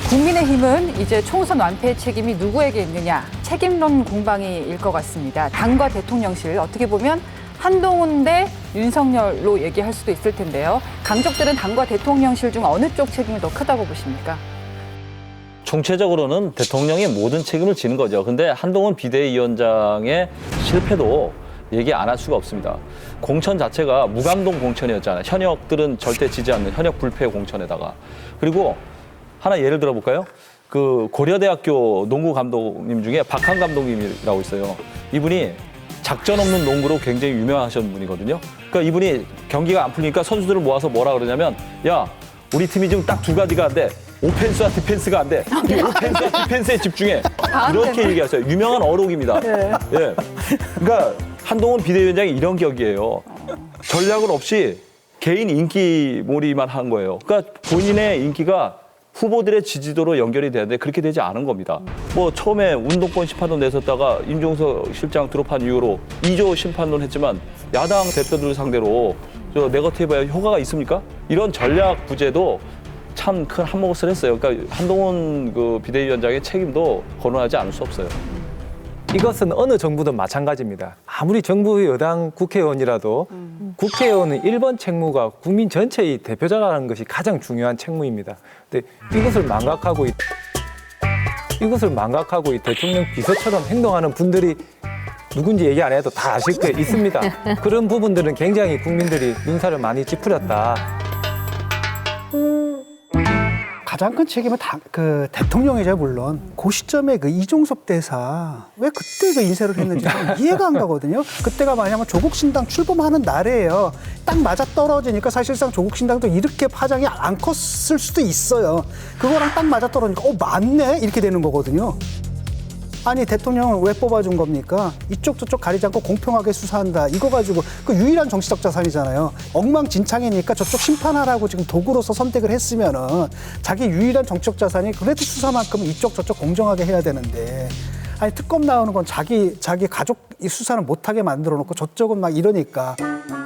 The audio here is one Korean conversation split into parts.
국민의힘은 이제 총선 완패의 책임이 누구에게 있느냐, 책임론 공방이 일 것 같습니다. 당과 대통령실, 어떻게 보면 한동훈 대 윤석열로 얘기할 수도 있을 텐데요. 강적들은 당과 대통령실 중 어느 쪽 책임이 더 크다고 보십니까? 총체적으로는 대통령이 모든 책임을 지는 거죠. 근데 한동훈 비대위원장의 실패도 얘기 안 할 수가 없습니다. 공천 자체가 무감동 공천이었잖아요. 현역들은 절대 지지 않는 현역 불패 공천에다가. 그리고 하나 예를 들어볼까요? 그 고려대학교 농구 감독님 중에 박한 감독님이라고 있어요. 이분이 작전 없는 농구로 굉장히 유명하신 분이거든요. 그러니까 이분이 경기가 안 풀리니까 선수들을 모아서 뭐라 그러냐면, 야, 우리 팀이 지금 딱 두 가지가 안 돼. 오펜스와 디펜스가 안 돼. 이 오펜스와 디펜스에 집중해. 이렇게 얘기하세요. 유명한 어록입니다. 네. 예. 그러니까 한동훈 비대위원장이 이런 격이에요. 전략은 없이 개인 인기몰이만 한 거예요. 그러니까 본인의 인기가 후보들의 지지도로 연결이 되는데 그렇게 되지 않은 겁니다. 뭐 처음에 운동권 심판론 내섰다가 임종석 실장 드롭한 이후로 2조 심판론 했지만 야당 대표들 상대로 저 네거티브에 효과가 있습니까? 이런 전략 부재도 참 큰 한몫을 했어요. 그러니까 한동훈 그 비대위원장의 책임도 거론하지 않을 수 없어요. 이것은 어느 정부든 마찬가지입니다. 아무리 정부 여당 국회의원이라도 국회의원은 1번 책무가 국민 전체의 대표자라는 것이 가장 중요한 책무입니다. 근데 이것을 망각하고 이 대통령 비서처럼 행동하는 분들이 누군지 얘기 안 해도 다 아실 거예요. 있습니다. 그런 부분들은 굉장히 국민들이 눈살을 많이 찌푸렸다. 가장 큰 책임은 그 대통령이죠, 물론. 그 시점에 그 이종섭 대사 왜 그때 그 인쇄를 했는지 좀 이해가 안 가거든요. 그때가 뭐냐면 조국신당 출범하는 날이에요. 딱 맞아 떨어지니까 사실상 조국신당도 이렇게 파장이 안 컸을 수도 있어요. 그거랑 딱 맞아 떨어지니까 맞네 이렇게 되는 거거든요. 아니 대통령을 왜 뽑아준 겁니까? 이쪽 저쪽 가리지 않고 공평하게 수사한다. 이거 가지고 그 유일한 정치적 자산이잖아요. 엉망진창이니까 저쪽 심판하라고 지금 도구로서 선택을 했으면은 자기 유일한 정치적 자산이 그래도 수사만큼은 이쪽 저쪽 공정하게 해야 되는데 아니 특검 나오는 건 자기 가족 이 수사는 못하게 만들어 놓고 저쪽은 막 이러니까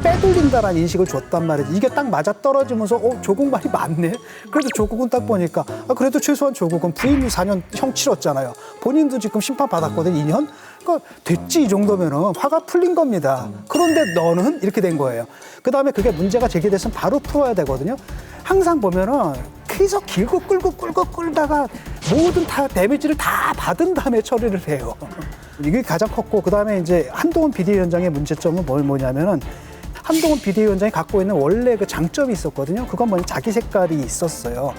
빼돌린다라는 인식을 줬단 말이지. 이게 딱 맞아 떨어지면서 조국 말이 맞네. 그래도 조국은 딱 보니까 그래도 최소한 조국은 부임이 4년 형 치렀잖아요. 본인도 지금 심판 받았거든 2년. 그러니까 됐지 이 정도면은 화가 풀린 겁니다. 그런데 너는 이렇게 된 거예요. 그다음에 그게 문제가 제기됐으면 바로 풀어야 되거든요. 항상 보면은 계속 길고 끌다가 모든 다 데미지를 다 받은 다음에 처리를 해요. 이게 가장 컸고 그다음에 이제 한동훈 비대위원장의 문제점은 뭐냐면은 한동훈 비대위원장이 갖고 있는 원래 그 장점이 있었거든요. 그건 뭐냐면 자기 색깔이 있었어요.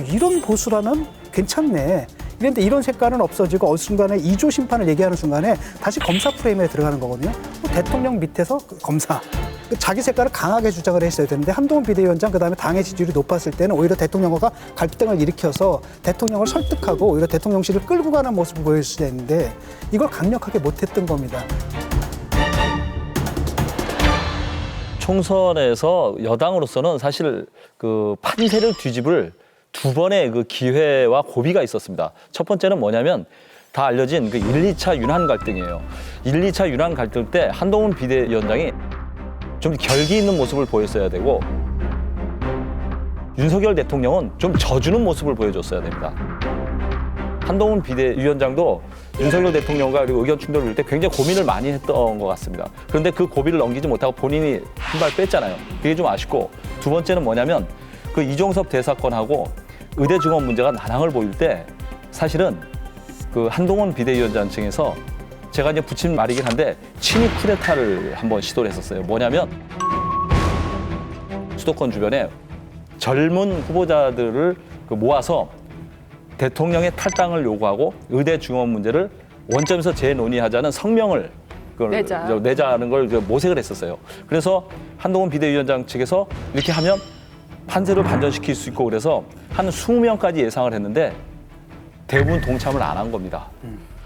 이런 보수라면 괜찮네. 그런데 이런 색깔은 없어지고 어느 순간에 2조 심판을 얘기하는 순간에 다시 검사 프레임에 들어가는 거거든요. 대통령 밑에서 검사. 자기 색깔을 강하게 주장을 했어야 되는데 한동훈 비대위원장 그다음에 당의 지지율이 높았을 때는 오히려 대통령과 갈등을 일으켜서 대통령을 설득하고 오히려 대통령실을 끌고 가는 모습을 보였어야 했는데 이걸 강력하게 못했던 겁니다. 총선에서 여당으로서는 사실 그 판세를 뒤집을 두 번의 그 기회와 고비가 있었습니다. 첫 번째는 뭐냐면 다 알려진 그 1, 2차 윤한 갈등이에요. 1, 2차 윤한 갈등 때 한동훈 비대위원장이 좀 결기 있는 모습을 보였어야 되고 윤석열 대통령은 좀 져주는 모습을 보여줬어야 됩니다. 한동훈 비대위원장도 윤석열 대통령과 그리고 의견 충돌을 할 때 굉장히 고민을 많이 했던 것 같습니다. 그런데 그 고비를 넘기지 못하고 본인이 한 발 뺐잖아요. 그게 좀 아쉽고 두 번째는 뭐냐면 그 이종섭 대사건하고 의대 증원 문제가 난항을 보일 때 사실은 그 한동훈 비대위원장 층에서 제가 이제 붙인 말이긴 한데 친위 쿠데타를 한번 시도를 했었어요. 뭐냐면 수도권 주변에 젊은 후보자들을 모아서 대통령의 탈당을 요구하고 의대 증원 문제를 원점에서 재논의하자는 성명을 내자는 걸 모색을 했었어요. 그래서 한동훈 비대위원장 측에서 이렇게 하면 판세를 반전시킬 수 있고 그래서 한 20명까지 예상을 했는데 대부분 동참을 안 한 겁니다.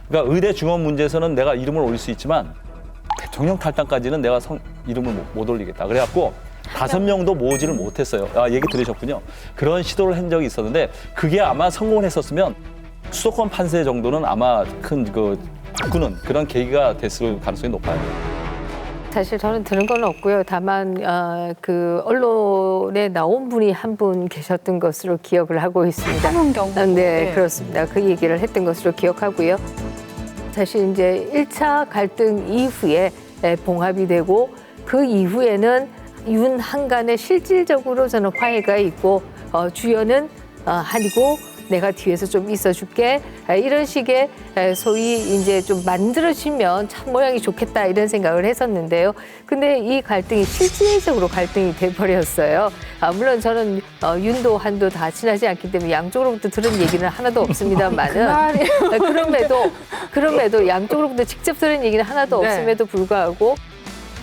그러니까 의대 증원 문제에서는 내가 이름을 올릴 수 있지만 대통령 탈당까지는 내가 이름을 못 올리겠다. 그래갖고 5명도 모으지를 못했어요. 얘기 들으셨군요. 그런 시도를 한 적이 있었는데 그게 아마 성공을 했었으면 수도권 판세 정도는 아마 큰 바꾸는 그런 계기가 됐을 가능성이 높아요. 사실 저는 들은 건 없고요. 다만 그 언론에 나온 분이 한 분 계셨던 것으로 기억을 하고 있습니다. 한은경 후보. 네, 그렇습니다. 그 얘기를 했던 것으로 기억하고요. 사실 이제 1차 갈등 이후에 봉합이 되고 그 이후에는 윤한 간에 실질적으로 저는 화해가 있고 주연은 한이고 내가 뒤에서 좀 있어줄게 이런 식의 소위 이제 좀 만들어지면 참 모양이 좋겠다 이런 생각을 했었는데요. 근데 이 갈등이 실질적으로 갈등이 돼버렸어요. 물론 저는 윤도 한도 다 친하지 않기 때문에 양쪽으로부터 들은 얘기는 하나도 없습니다만은 그럼에도 양쪽으로부터 직접 들은 얘기는 하나도 네. 없음에도 불구하고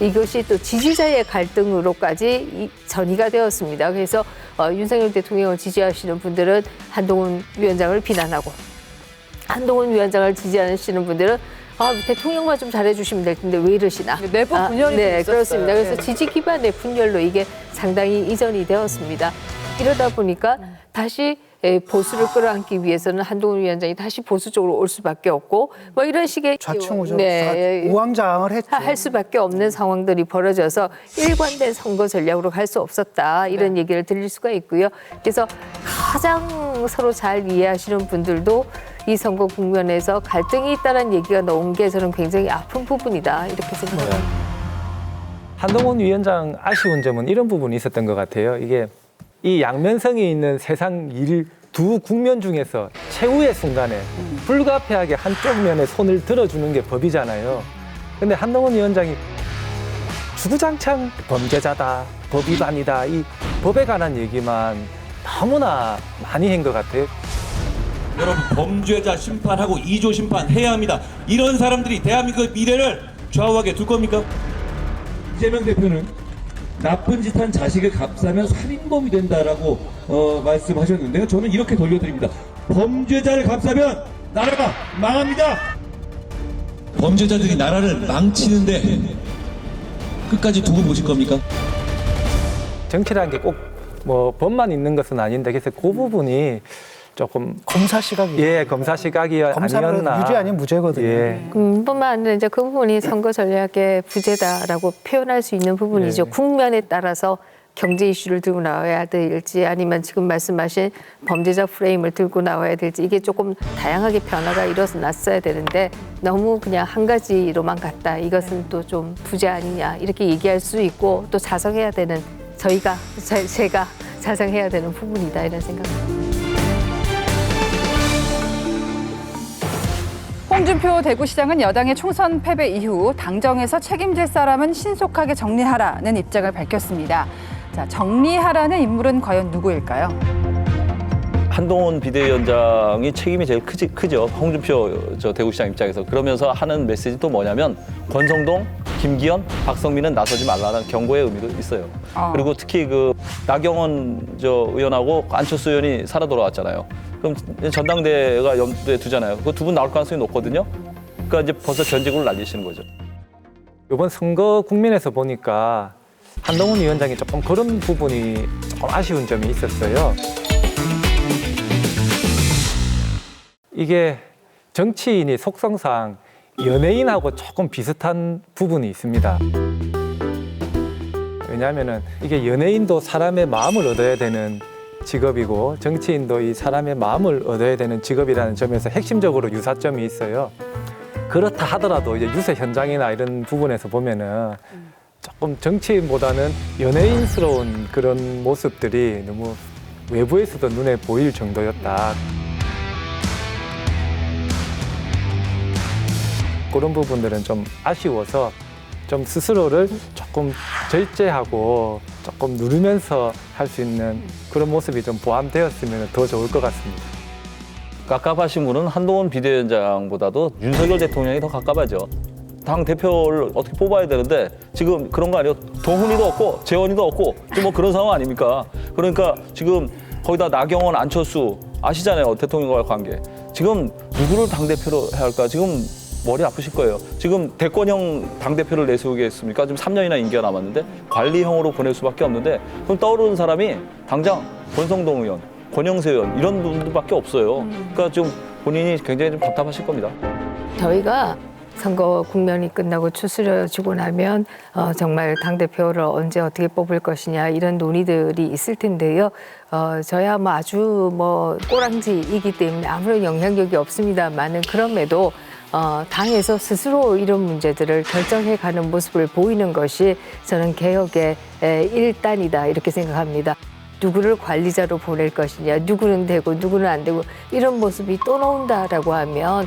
이것이 또 지지자의 갈등으로까지 전이가 되었습니다. 그래서 윤석열 대통령을 지지하시는 분들은 한동훈 위원장을 비난하고 한동훈 위원장을 지지하시는 분들은 대통령만 좀 잘해주시면 될 텐데 왜 이러시나. 내부 분열이 네, 있었어요. 그렇습니다. 그래서 네. 지지 기반의 분열로 이게 상당히 이전이 되었습니다. 이러다 보니까 다시 보수를 끌어안기 위해서는 한동훈 위원장이 다시 보수 쪽으로 올 수밖에 없고 뭐 이런 식의 좌충우돌 네, 우왕좌왕을 했죠. 할 수밖에 없는 상황들이 벌어져서 일관된 선거 전략으로 갈 수 없었다 이런 얘기를 드릴 수가 있고요. 그래서 가장 서로 잘 이해하시는 분들도 이 선거 국면에서 갈등이 있다는 얘기가 나온 게 저는 굉장히 아픈 부분이다 이렇게 생각합니다. 한동훈 위원장 아쉬운 점은 이런 부분이 있었던 것 같아요. 이게 이 양면성이 있는 세상 두 국면 중에서 최후의 순간에 불가피하게 한쪽 면에 손을 들어주는 게 법이잖아요. 근데 한동훈 위원장이 주구장창 범죄자다, 법 위반이다, 이 법에 관한 얘기만 너무나 많이 한 것 같아요. 여러분 범죄자 심판하고 2조 심판 해야 합니다. 이런 사람들이 대한민국의 미래를 좌우하게 둘 겁니까? 이재명 대표는 나쁜 짓 한 자식을 값사면 살인범이 된다라고 말씀하셨는데요. 저는 이렇게 돌려드립니다. 범죄자를 값사면 나라가 망합니다. 범죄자들이 나라를 망치는데 끝까지 두고 보실 겁니까? 정치라는 게 꼭 뭐 법만 있는 것은 아닌데 그래서 그 부분이 조금 검사 시각이 검사 시각이 검사는 아니었나. 유죄 아니면 무죄거든요. 예. 뿐만 아니라 이제 그 부분이 선거 전략의 부재다라고 표현할 수 있는 부분이죠. 네. 국면에 따라서 경제 이슈를 들고 나와야 될지 아니면 지금 말씀하신 범죄자 프레임을 들고 나와야 될지 이게 조금 다양하게 변화가 일어났어야 되는데 너무 그냥 한 가지로만 갔다. 이것은 또 좀 부재 아니냐 이렇게 얘기할 수 있고 또 자성해야 되는 제가 자성해야 되는 부분이다 이런 생각입니다. 홍준표 대구시장은 여당의 총선 패배 이후 당정에서 책임질 사람은 신속하게 정리하라는 입장을 밝혔습니다. 자, 정리하라는 인물은 과연 누구일까요? 한동훈 비대위원장이 책임이 제일 크죠. 홍준표 대구시장 입장에서. 그러면서 하는 메시지 또 뭐냐면 권성동, 김기현, 박성민은 나서지 말라는 경고의 의미도 있어요. 그리고 특히 그 나경원 의원하고 안철수 의원이 살아 돌아왔잖아요. 그럼 전당대회가 염두에 두잖아요. 그 두 분 나올 가능성이 높거든요. 그러니까 이제 벌써 견제구를 날리시는 거죠. 이번 선거 국면에서 보니까 한동훈 위원장이 조금 그런 부분이 조금 아쉬운 점이 있었어요. 이게 정치인이 속성상 연예인하고 조금 비슷한 부분이 있습니다. 왜냐하면은 이게 연예인도 사람의 마음을 얻어야 되는 직업이고 정치인도 이 사람의 마음을 얻어야 되는 직업이라는 점에서 핵심적으로 유사점이 있어요. 그렇다 하더라도 이제 유세 현장이나 이런 부분에서 보면은 조금 정치인보다는 연예인스러운 그런 모습들이 너무 외부에서도 눈에 보일 정도였다. 그런 부분들은 좀 아쉬워서 좀 스스로를 조금 절제하고 조금 누르면서 할 수 있는 그런 모습이 좀 포함되었으면 더 좋을 것 같습니다. 갑갑하신 분은 한동훈 비대위원장보다도 윤석열 대통령이 더 갑갑하죠. 당 대표를 어떻게 뽑아야 되는데 지금 그런 거 아니에요. 동훈이도 없고 재원이도 없고 좀 뭐 그런 상황 아닙니까? 그러니까 지금 거기다 나경원, 안철수 아시잖아요. 대통령과의 관계. 지금 누구를 당 대표로 해야 할까? 지금 머리 아프실 거예요. 지금 대권형 당대표를 내세우겠습니까? 지금 3년이나 임기가 남았는데 관리형으로 보낼 수밖에 없는데 그럼 떠오르는 사람이 당장 권성동 의원, 권영세 의원 이런 분들밖에 없어요. 그러니까 좀 본인이 굉장히 좀 답답하실 겁니다. 저희가 선거 국면이 끝나고 추스려지고 나면 정말 당대표를 언제 어떻게 뽑을 것이냐 이런 논의들이 있을 텐데요. 저야 뭐 아주 뭐 꼬랑지이기 때문에 아무런 영향력이 없습니다만은 그럼에도 당에서 스스로 이런 문제들을 결정해가는 모습을 보이는 것이 저는 개혁의 일단이다 이렇게 생각합니다. 누구를 관리자로 보낼 것이냐, 누구는 되고 누구는 안 되고 이런 모습이 또 나온다라고 하면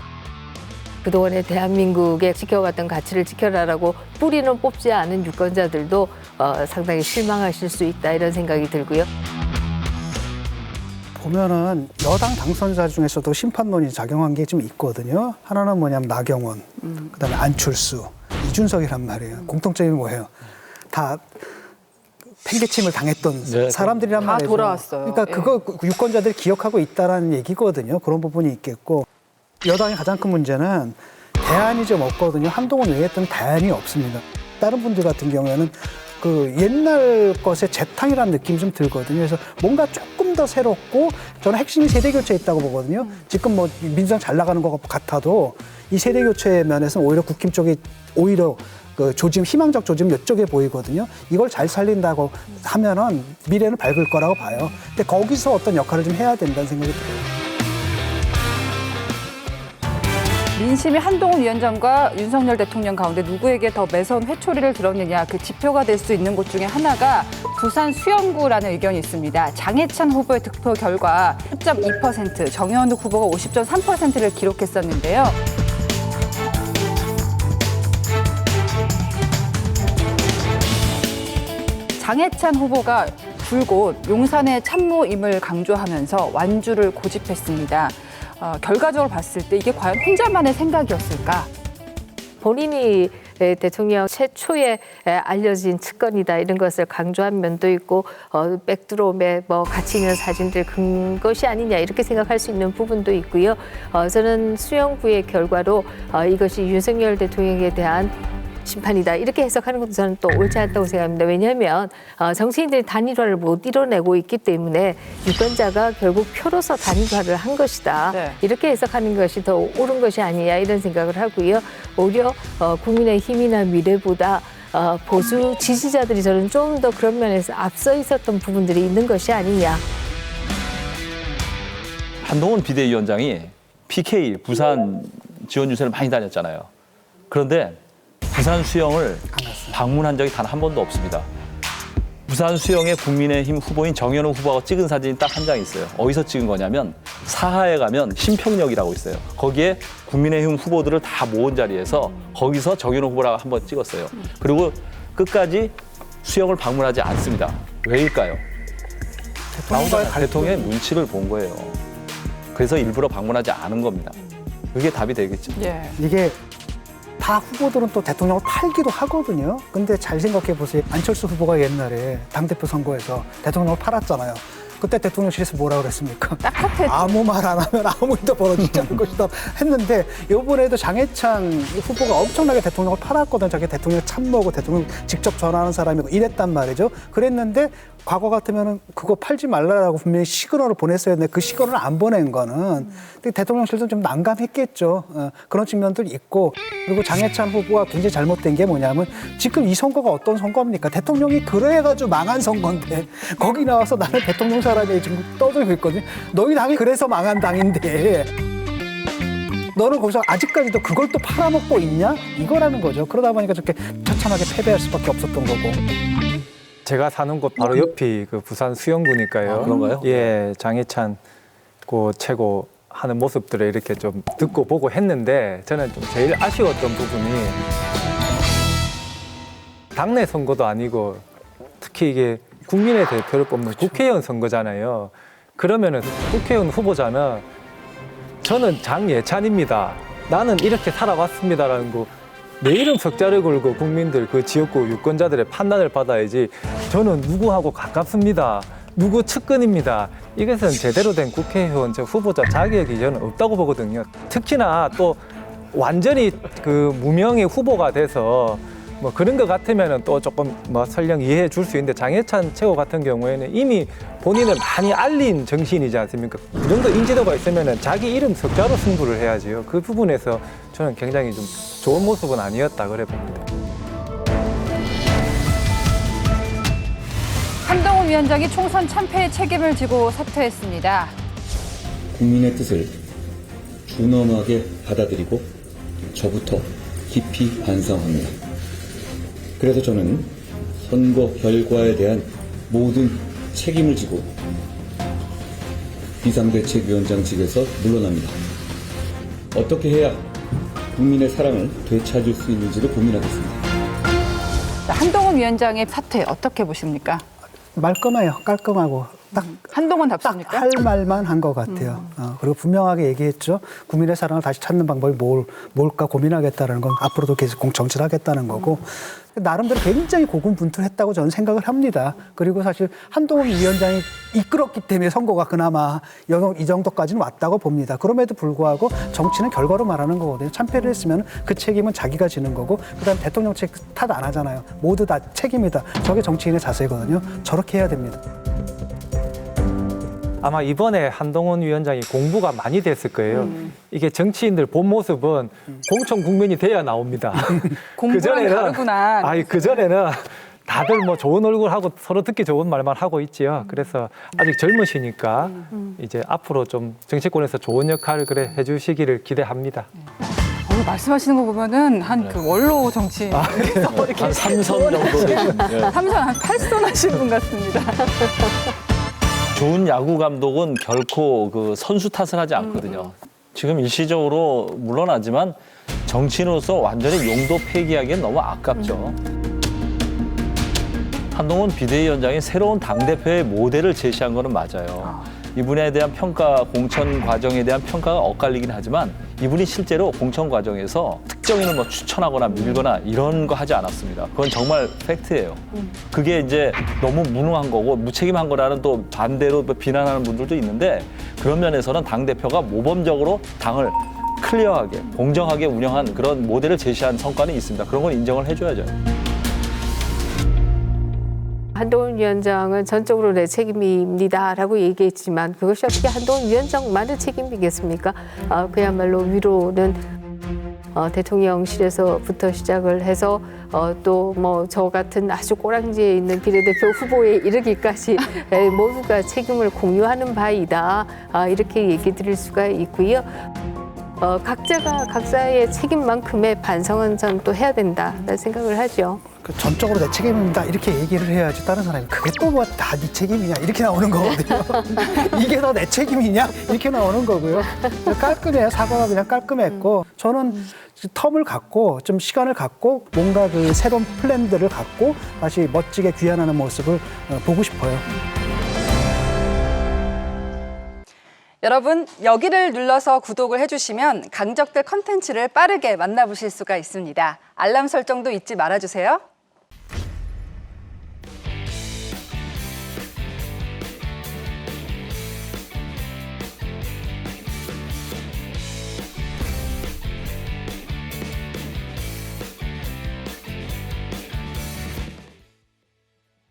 그동안에 대한민국에 지켜왔던 가치를 지켜라라고 뿌리는 뽑지 않은 유권자들도 상당히 실망하실 수 있다 이런 생각이 들고요. 보면은 여당 당선자 중에서도 심판론이 작용한 게 좀 있거든요. 하나는 뭐냐면 나경원, 그다음에 안철수, 이준석이란 말이에요. 공통점이 뭐예요? 다 팽개침을 당했던 네, 사람들이란 다 말이죠. 돌아왔어요. 그러니까 그거 유권자들이 기억하고 있다라는 얘기거든요. 그런 부분이 있겠고 여당의 가장 큰 문제는 대안이 좀 없거든요. 한동훈 외에 또 대안이 없습니다. 다른 분들 같은 경우에는 그 옛날 것의 재탕이라는 느낌이 좀 들거든요. 그래서 뭔가 조금 더 새롭고 저는 핵심이 세대 교체에 있다고 보거든요. 지금 뭐 민주당 잘 나가는 것 같아도 이 세대 교체 면에서는 오히려 국힘 쪽이 오히려 그 조짐, 희망적 조짐 이쪽에 보이거든요. 이걸 잘 살린다고 하면은 미래는 밝을 거라고 봐요. 근데 거기서 어떤 역할을 좀 해야 된다는 생각이 들어요. 민심이 한동훈 위원장과 윤석열 대통령 가운데 누구에게 더 매서운 회초리를 들었느냐 그 지표가 될 수 있는 곳 중에 하나가 부산 수영구라는 의견이 있습니다. 장해찬 후보의 득표 결과 10.2%, 정현욱 후보가 50.3%를 기록했었는데요. 장해찬 후보가 줄곧 용산의 참모임을 강조하면서 완주를 고집했습니다. 결과적으로 봤을 때 이게 과연 혼자만의 생각이었을까? 본인이 대통령 최초에 알려진 측근이다 이런 것을 강조한 면도 있고 백드롭에 뭐 가치 있는 사진들 근 것이 아니냐 이렇게 생각할 수 있는 부분도 있고요. 저는 수영구의 결과로 이것이 윤석열 대통령에 대한 심판이다 이렇게 해석하는 것도 저는 또 옳지 않다고 생각합니다. 왜냐하면 정치인들이 단일화를 못 이뤄내고 있기 때문에 유권자가 결국 표로서 단일화를 한 것이다. 네. 이렇게 해석하는 것이 더 옳은 것이 아니냐 이런 생각을 하고요. 오히려 국민의힘이나 미래보다 보수 지지자들이 저는 좀 더 그런 면에서 앞서 있었던 부분들이 있는 것이 아니냐. 한동훈 비대위원장이 PK 부산 지원 유세를 많이 다녔잖아요. 그런데 부산 수영을 방문한 적이 단 한 번도 없습니다. 부산 수영의 국민의힘 후보인 정현욱 후보가 찍은 사진이 딱 한 장 있어요. 어디서 찍은 거냐면 사하에 가면 신평역이라고 있어요. 거기에 국민의힘 후보들을 다 모은 자리에서 거기서 정현욱 후보랑 한번 찍었어요. 그리고 끝까지 수영을 방문하지 않습니다. 왜일까요? 대통령의 눈치를 본 거예요. 그래서 일부러 방문하지 않은 겁니다. 그게 답이 되겠죠. 예. 이게 다 후보들은 또 대통령을 팔기도 하거든요. 근데 잘 생각해 보세요. 안철수 후보가 옛날에 당대표 선거에서 대통령을 팔았잖아요. 그때 대통령실에서 뭐라 그랬습니까? 딱딱했죠. 아무 말 안 하면 아무 일도 벌어지지 않을 것이다 했는데 이번에도 장해찬 후보가 엄청나게 대통령을 팔았거든. 자기 대통령 참모고 대통령 직접 전화하는 사람이고 이랬단 말이죠. 그랬는데 과거 같으면 그거 팔지 말라라고 분명히 시그널을 보냈어야 했는데 그 시그널을 안 보낸 거는 대통령실도 좀 난감했겠죠. 그런 측면도 있고 그리고 장해찬 후보가 굉장히 잘못된 게 뭐냐면 지금 이 선거가 어떤 선거입니까? 대통령이 그래가지고 망한 선거인데 거기 나와서 나는 대통령 사람이 지금 떠들고 있거든요. 너희 당이 그래서 망한 당인데 너는 거기서 아직까지도 그걸 또 팔아먹고 있냐? 이거라는 거죠. 그러다 보니까 저렇게 처참하게 패배할 수밖에 없었던 거고. 제가 사는 곳 바로 옆이 그 부산 수영구니까요. 아, 그런가요? 예, 장해찬 고 최고 하는 모습들을 이렇게 좀 듣고 보고 했는데 저는 좀 제일 아쉬웠던 부분이 당내 선거도 아니고 특히 이게 국민의 대표를 뽑는 국회의원 선거잖아요. 그러면은 국회의원 후보자는 저는 장예찬입니다. 나는 이렇게 살아왔습니다라는 거 내 이름 석자를 걸고 국민들 그 지역구 유권자들의 판단을 받아야지 저는 누구하고 가깝습니다. 누구 측근입니다. 이것은 제대로 된 국회의원 후보자 자격이 저는 없다고 보거든요. 특히나 또 완전히 그 무명의 후보가 돼서 뭐 그런 것 같으면은 또 조금 뭐 설령 이해해 줄 수 있는데 장해찬 최고 같은 경우에는 이미 본인을 많이 알린 정치인이지 않습니까? 그 정도 인지도가 있으면은 자기 이름 석자로 승부를 해야지요. 그 부분에서 저는 굉장히 좀 좋은 모습은 아니었다 그래 봅니다. 한동훈 위원장이 총선 참패의 책임을 지고 사퇴했습니다. 국민의 뜻을 준엄하게 받아들이고 저부터 깊이 반성합니다. 그래서 저는 선거 결과에 대한 모든 책임을 지고 비상대책위원장직에서 물러납니다. 어떻게 해야 국민의 사랑을 되찾을 수 있는지를 고민하겠습니다. 한동훈 위원장의 사퇴 어떻게 보십니까? 말끔해요. 깔끔하고 딱 한동훈답습니까? 할 말만 한 것 같아요. 그리고 분명하게 얘기했죠. 국민의 사랑을 다시 찾는 방법이 뭘까 고민하겠다는 건 앞으로도 계속 정치를 하겠다는 거고 나름대로 굉장히 고군분투했다고 저는 생각을 합니다. 그리고 사실 한동훈 위원장이 이끌었기 때문에 선거가 그나마 이 정도까지는 왔다고 봅니다. 그럼에도 불구하고 정치는 결과로 말하는 거거든요. 참패를 했으면 그 책임은 자기가 지는 거고 그다음 대통령 탓 안 하잖아요. 모두 다 책임이다. 저게 정치인의 자세거든요. 저렇게 해야 됩니다. 아마 이번에 한동훈 위원장이 공부가 많이 됐을 거예요. 이게 정치인들 본 모습은 공천 국면이 돼야 나옵니다. 공부랑 다르구나. 그전에는 다들 뭐 좋은 얼굴 하고 서로 듣기 좋은 말만 하고 있지요. 그래서 아직 젊으시니까 이제 앞으로 좀 정치권에서 좋은 역할을 해주시기를 기대합니다. 말씀하시는 거 보면은 한 그 원로 정치인 이렇게 한 3선 정도 되신. 예. 3선 한 8선 하신 분 같습니다. 좋은 야구 감독은 결코 그 선수 탓을 하지 않거든요. 지금 일시적으로 물러나지만 정치인으로서 완전히 용도 폐기하기엔 너무 아깝죠. 한동훈 비대위원장이 새로운 당대표의 모델을 제시한 거는 맞아요. 이분에 대한 평가, 공천 과정에 대한 평가가 엇갈리긴 하지만 이분이 실제로 공천 과정에서 특정인을 뭐 추천하거나 밀거나 이런 거 하지 않았습니다. 그건 정말 팩트예요. 그게 이제 너무 무능한 거고 무책임한 거라는 또 반대로 비난하는 분들도 있는데 그런 면에서는 당대표가 모범적으로 당을 클리어하게, 공정하게 운영한 그런 모델을 제시한 성과는 있습니다. 그런 건 인정을 해줘야죠. 한동훈 위원장은 전적으로 내 책임입니다라고 얘기했지만 그것이 어떻게 한동훈 위원장만의 책임이겠습니까? 그야말로 위로는 대통령실에서부터 시작을 해서 또 뭐 저 같은 아주 꼬랑지에 있는 비례대표 후보에 이르기까지 모두가 책임을 공유하는 바이다. 이렇게 얘기 드릴 수가 있고요. 각자가 각자의 책임만큼의 반성은 전 또 해야 된다라는 생각을 하죠. 전적으로 내 책임입니다. 이렇게 얘기를 해야지 다른 사람이 그게 또 뭐 다 네 책임이냐 이렇게 나오는 거거든요. 이게 다 내 책임이냐 이렇게 나오는 거고요. 깔끔해요. 사과가 그냥 깔끔했고 저는 텀을 갖고 좀 시간을 갖고 뭔가 그 새로운 플랜들을 갖고 다시 멋지게 귀환하는 모습을 보고 싶어요. 여러분, 여기를 눌러서 구독을 해주시면 강적들 컨텐츠를 빠르게 만나보실 수가 있습니다. 알람 설정도 잊지 말아주세요.